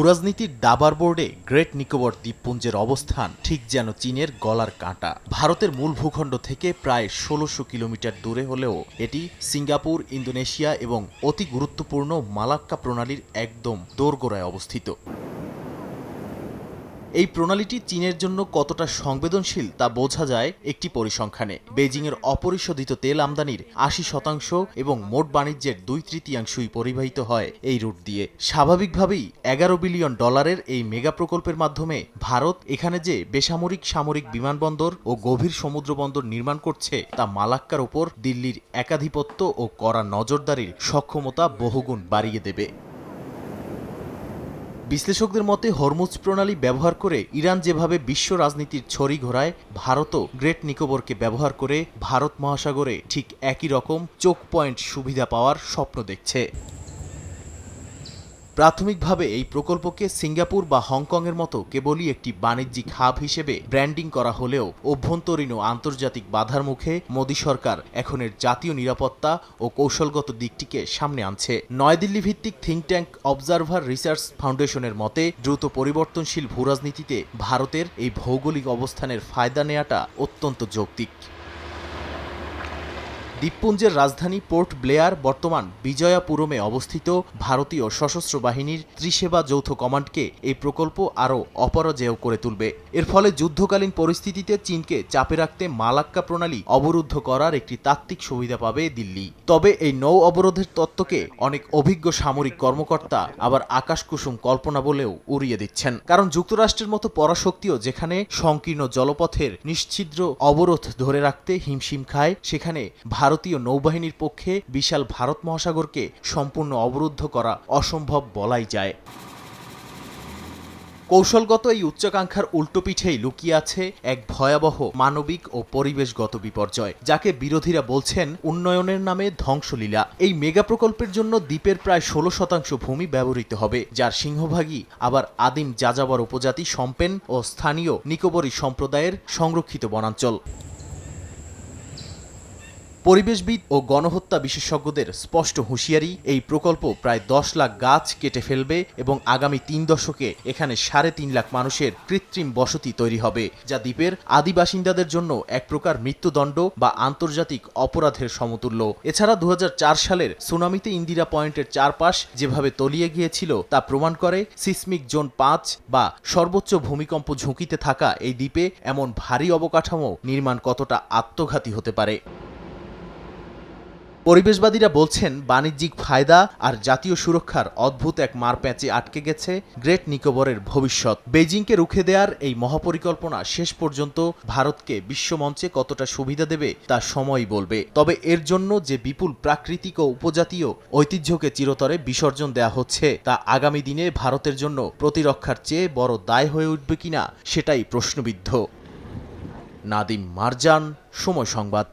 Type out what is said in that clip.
ভূরাজনীতির দাবার বোর্ডে গ্রেট নিকোবর দ্বীপপুঞ্জের অবস্থান ঠিক যেন চীনের গলার কাঁটা। ভারতের মূল ভূখণ্ড থেকে প্রায় ১৬০০ কিলোমিটার দূরে হলেও এটি সিঙ্গাপুর, ইন্দোনেশিয়া এবং অতি গুরুত্বপূর্ণ মালাক্কা প্রণালীর একদম দোরগোড়ায় অবস্থিত। এই প্রণালীটি চীনের জন্য কতটা সংবেদনশীল তা বোঝা যায় একটি পরিসংখ্যানে। বেজিংয়ের অপরিশোধিত তেল আমদানির ৮০% এবং মোট বাণিজ্যের ২/৩ পরিবাহিত হয় এই রুট দিয়ে। স্বাভাবিকভাবেই $১১ বিলিয়ন এই মেগা প্রকল্পের মাধ্যমে ভারত এখানে যে বেসামরিক, সামরিক বিমানবন্দর ও গভীর সমুদ্রবন্দর নির্মাণ করছে তা মালাক্কার ওপর দিল্লির একাধিপত্য ও কড়া নজরদারির সক্ষমতা বহুগুণ বাড়িয়ে দেবে। বিশ্লেষকদের মতে হরমুজ প্রণালী ব্যবহার করে ইরান যেভাবে বিশ্ব রাজনীতির ছড়ি ঘোরায়, ভারতও গ্রেট নিকোবরকে ব্যবহার করে ভারত মহাসাগরে ঠিক একই রকম চোক পয়েন্ট সুবিধা পাওয়ার স্বপ্ন দেখছে। প্রাথমিকভাবে এই প্রকল্পকে সিঙ্গাপুর বা হংকংয়ের মতো কেবলই একটি বাণিজ্যিক হাব হিসেবে ব্র্যান্ডিং করা হলেও অভ্যন্তরীণ ও আন্তর্জাতিক বাধার মুখে মোদী সরকার এখন এর জাতীয় নিরাপত্তা ও কৌশলগত দিকটিকে সামনে আনছে। নয়াদিল্লি ভিত্তিক থিঙ্ক ট্যাঙ্ক অবজারভার রিসার্চ ফাউন্ডেশনের মতে, দ্রুত পরিবর্তনশীল ভূরাজনীতিতে ভারতের এই ভৌগোলিক অবস্থানের ফায়দা নেওয়াটা অত্যন্ত যৌক্তিক। দ্বীপপুঞ্জের রাজধানী পোর্ট ব্লেয়ার বর্তমান বিজয়াপুরমে অবস্থিত ভারতীয় সশস্ত্র বাহিনীর ত্রিসেবা যৌথ কমান্ডকে এই প্রকল্প আরও অপরাজেয় করে তুলবে। এর ফলে যুদ্ধকালীন পরিস্থিতিতে চীনকে চাপে রাখতে মালাক্কা প্রণালী অবরুদ্ধ করার একটি তাত্ত্বিক সুবিধা পাবে দিল্লি। তবে এই নৌ অবরোধের তত্ত্বকে অনেক অভিজ্ঞ সামরিক কর্মকর্তা আবার আকাশকুসুম কল্পনা বলেও উড়িয়ে দিচ্ছেন। কারণ যুক্তরাষ্ট্রের মতো পরাশক্তিও যেখানে সংকীর্ণ জলপথের নিশ্ছিদ্র অবরোধ ধরে রাখতে হিমশিম খায়, সেখানে ভারতীয় নৌবাহিনীর পক্ষে বিশাল ভারত মহাসাগরকে সম্পূর্ণ অবরুদ্ধ করা অসম্ভব বলাই যায়। কৌশলগত এই উচ্চাকাঙ্ক্ষার উল্টোপিঠেই লুকিয়ে আছে এক ভয়াবহ মানবিক ও পরিবেশগত বিপর্যয়, যাকে বিরোধীরা বলছেন উন্নয়নের নামে ধ্বংসলীলা। এই মেগা প্রকল্পের জন্য দ্বীপের প্রায় ১৬% ভূমি ব্যবহৃত হবে, যার সিংহভাগই আবার আদিম যাযাবর উপজাতি সম্পেন ও স্থানীয় নিকোবরী সম্প্রদায়ের সংরক্ষিত বনাঞ্চল। পরিবেশবিদ ও গণহত্যা বিশেষজ্ঞদের স্পষ্ট হুঁশিয়ারি, এই প্রকল্প প্রায় ১০ লাখ গাছ কেটে ফেলবে এবং আগামী ৩ দশকে এখানে ৩.৫ লাখ মানুষের কৃত্রিম বসতি তৈরি হবে, যা দ্বীপের আদি বাসিন্দাদের জন্য এক প্রকার মৃত্যুদণ্ড বা আন্তর্জাতিক অপরাধের সমতুল্য। এছাড়া ২০০৪ সালের সুনামিতে ইন্দিরা পয়েন্টের চারপাশ যেভাবে তলিয়ে গিয়েছিল তা প্রমাণ করে সিসমিক জোন ৫ বা সর্বোচ্চ ভূমিকম্প ঝুঁকিতে থাকা এই দ্বীপে এমন ভারী অবকাঠামো নির্মাণ কতটা আত্মঘাতী হতে পারে। পরিবেশবাদীরা বলছেন, বাণিজ্যিক ফায়দা আর জাতীয় সুরক্ষার অদ্ভুত এক মারপ্যাঁচে আটকে গেছে গ্রেট নিকোবরের ভবিষ্যৎ। বেজিংকে রুখে দেওয়ার এই মহাপরিকল্পনা শেষ পর্যন্ত ভারতকে বিশ্বমঞ্চে কতটা সুবিধা দেবে তা সময়ই বলবে। তবে এর জন্য যে বিপুল প্রাকৃতিক ও উপজাতীয় ঐতিহ্যকে চিরতরে বিসর্জন দেওয়া হচ্ছে, তা আগামী দিনে ভারতের জন্য প্রতিরক্ষার চেয়ে বড় দায় হয়ে উঠবে কিনা সেটাই প্রশ্নবিদ্ধ। নাদিম মারজান, সময় সংবাদ।